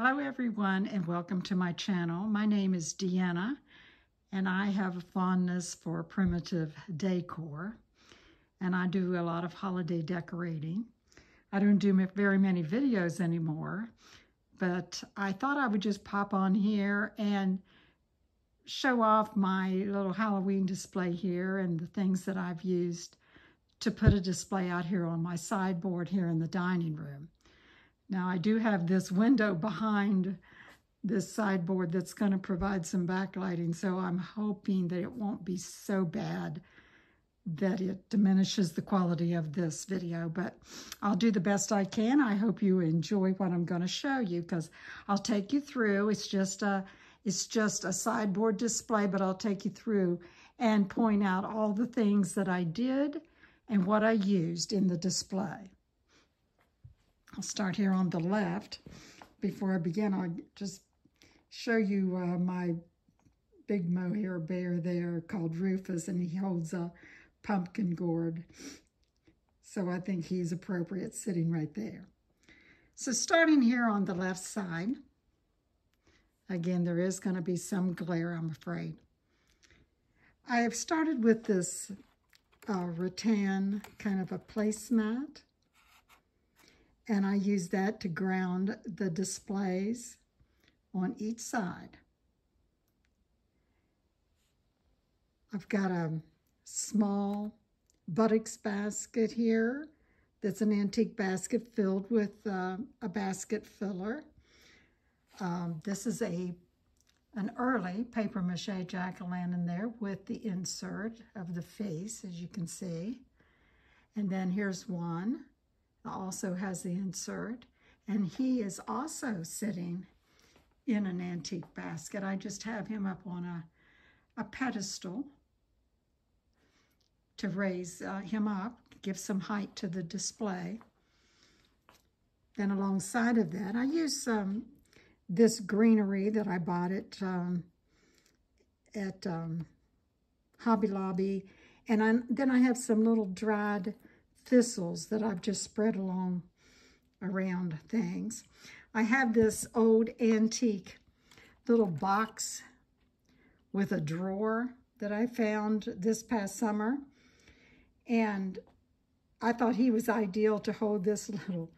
Hello everyone and welcome to my channel. My name is Deanna and I have a fondness for primitive decor and I do a lot of holiday decorating. I don't do very many videos anymore, but I thought I would just pop on here and show off my little Halloween display here and the things that I've used to put a display out here on my sideboard here in the dining room. Now I do have this window behind this sideboard that's going to provide some backlighting, so I'm hoping that it won't be so bad that it diminishes the quality of this video, but I'll do the best I can. I hope you enjoy what I'm going to show you because I'll take you through. It's just a sideboard display, but I'll take you through and point out all the things that I did and what I used in the display. I'll start here on the left. Before I begin, I'll just show you my big mohair bear there called Rufus, and he holds a pumpkin gourd. So I think he's appropriate sitting right there. So starting here on the left side, again, there is going to be some glare, I'm afraid. I have started with this rattan kind of a placemat. And I use that to ground the displays on each side. I've got a small buttocks basket here that's an antique basket filled with a basket filler. This is an early paper mache jack-o'-lantern there with the insert of the face, as you can see. And then here's one. Also has the insert, and he is also sitting in an antique basket. I just have him up on a pedestal to raise him up, give some height to the display. Then alongside of that, I use this greenery that I bought at Hobby Lobby, and then I have some little dried thistles that I've just spread along around things. I have this old antique little box with a drawer that I found this past summer, and I thought he was ideal to hold this little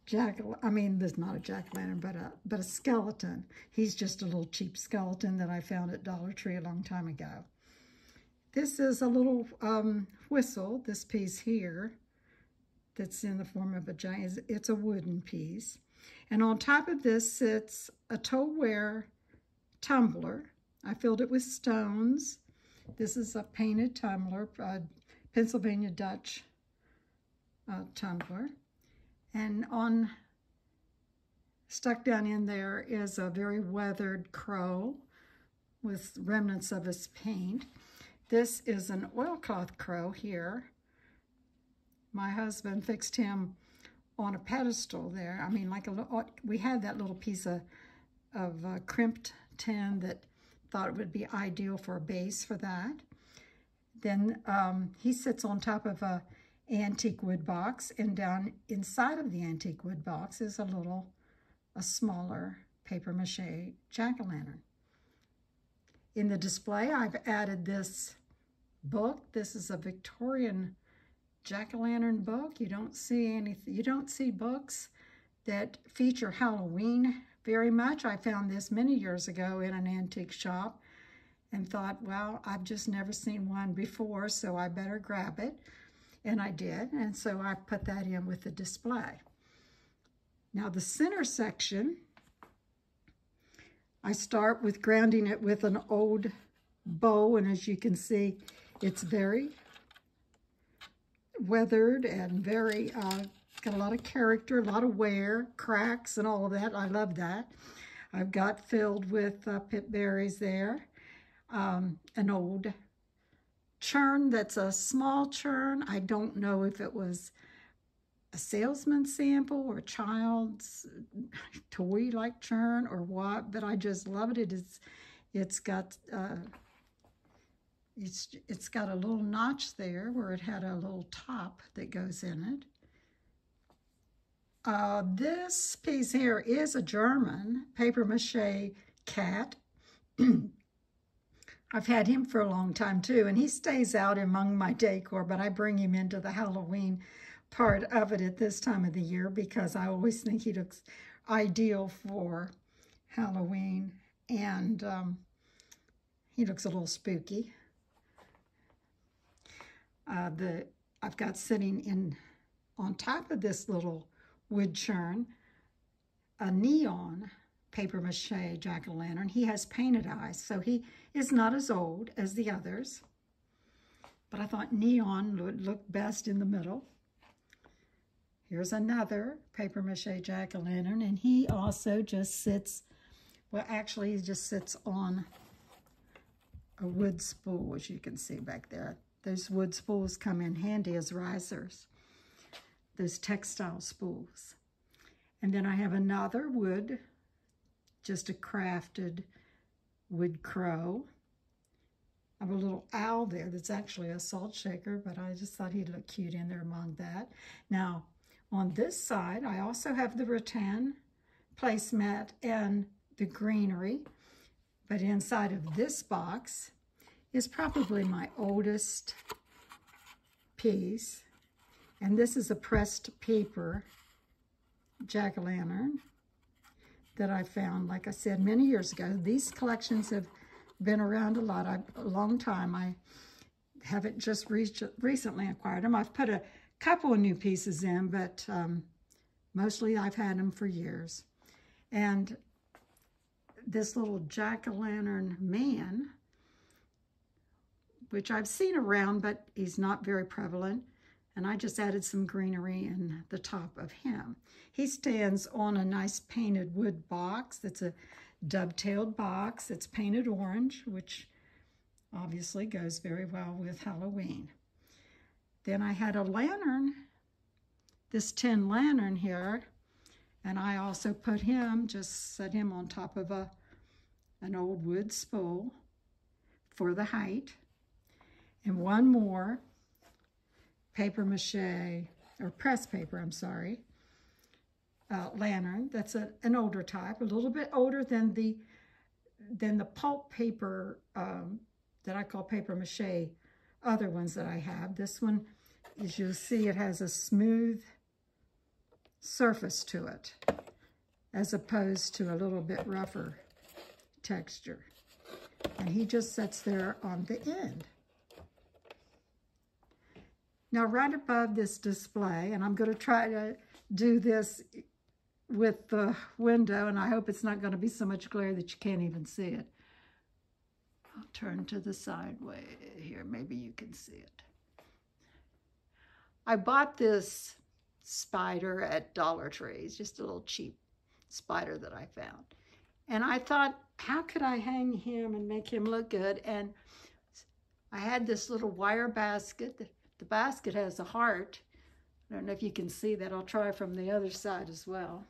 this is not a jack-o'-lantern, but a skeleton. He's just a little cheap skeleton that I found at Dollar Tree a long time ago. This is a little whistle, this piece here, that's in the form of a giant, it's a wooden piece. And on top of this sits a Towware tumbler. I filled it with stones. This is a painted tumbler, Pennsylvania Dutch tumbler. And stuck down in there is a very weathered crow with remnants of his paint. This is an oilcloth crow here. My husband fixed him on a pedestal there. I mean, like we had that little piece of crimped tin that thought it would be ideal for a base for that. Then he sits on top of a antique wood box, and down inside of the antique wood box is a smaller paper mache jack-o'-lantern. In the display, I've added this book. This is a Victorian jack-o'-lantern book. You don't see books that feature Halloween very much. I found this many years ago in an antique shop and thought, well, I've just never seen one before, so I better grab it. And I did, and so I put that in with the display. Now the center section, I start with grounding it with an old bow, and as you can see, it's very weathered and very, got a lot of character, a lot of wear, cracks and all of that. I love that. I've got filled with pip berries there, an old churn that's a small churn. I don't know if it was a salesman's sample or a child's toy-like churn or what, but I just loved it. It's got a little notch there where it had a little top that goes in it. This piece here is a German papier-mâché cat. I've had him for a long time too, and he stays out among my decor, but I bring him into the Halloween part of it at this time of the year because I always think he looks ideal for Halloween, and he looks a little spooky. I've got sitting on top of this little wood churn a neon papier-mâché jack-o'-lantern. He has painted eyes, so he is not as old as the others, but I thought neon would look best in the middle. Here's another papier-mâché jack-o'-lantern, and he also just sits, well, actually, he just sits on a wood spool, as you can see back there. Those wood spools come in handy as risers, those textile spools. And then I have another wood, just a crafted wood crow. I have a little owl there that's actually a salt shaker, but I just thought he'd look cute in there among that. Now, on this side, I also have the rattan placemat and the greenery, but inside of this box is probably my oldest piece, and this is a pressed paper jack-o'-lantern that I found, like I said, many years ago. These collections have been around a long time. I haven't just recently acquired them. I've put a couple of new pieces in, but mostly I've had them for years. And this little jack-o'-lantern man, which I've seen around, but he's not very prevalent, and I just added some greenery in the top of him. He stands on a nice painted wood box that's a dovetailed box. It's painted orange, which obviously goes very well with Halloween. Then I had a lantern, this tin lantern here, and I also put him, just set him on top of an old wood spool for the height. And one more papier-mâché, or press paper, I'm sorry, lantern. That's an older type, a little bit older than the pulp paper that I call papier-mâché, other ones that I have. This one, as you'll see, it has a smooth surface to it, as opposed to a little bit rougher texture. And he just sits there on the end. Now, right above this display, and I'm going to try to do this with the window, and I hope it's not going to be so much glare that you can't even see it. I'll turn to the side way here. Maybe you can see it. I bought this spider at Dollar Tree. It's just a little cheap spider that I found. And I thought, how could I hang him and make him look good? And I had this little wire basket. The basket has a heart. I don't know if you can see that. I'll try from the other side as well.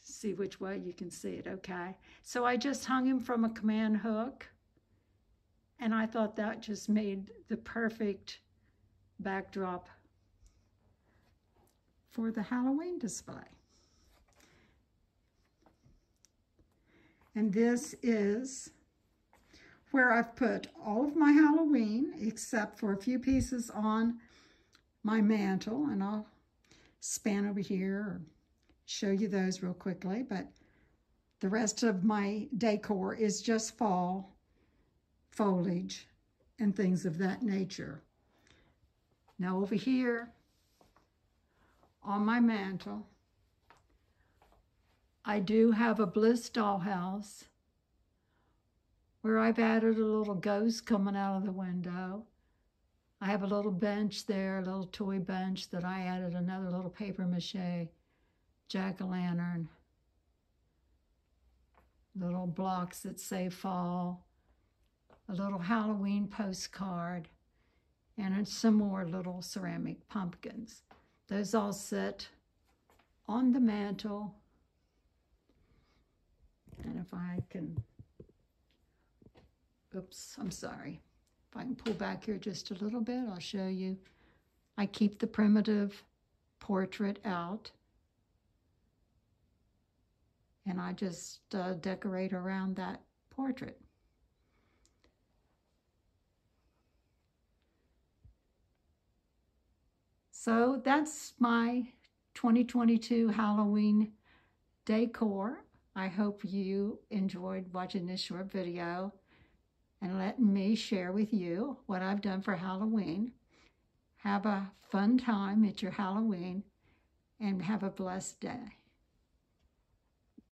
See which way you can see it, okay? So I just hung him from a command hook, and I thought that just made the perfect backdrop for the Halloween display. And this is where I've put all of my Halloween, except for a few pieces on my mantle, and I'll span over here or show you those real quickly, but the rest of my decor is just fall foliage and things of that nature. Now over here on my mantle, I do have a Bliss dollhouse where I've added a little ghost coming out of the window. I have a little bench there, a little toy bench that I added another little papier-mâché jack-o'-lantern, little blocks that say fall, a little Halloween postcard, and some more little ceramic pumpkins. Those all sit on the mantle. And if I can, oops, I'm sorry. If I can pull back here just a little bit, I'll show you. I keep the primitive portrait out. And I just decorate around that portrait. So that's my 2022 Halloween decor. I hope you enjoyed watching this short video and letting me share with you what I've done for Halloween. Have a fun time at your Halloween and have a blessed day.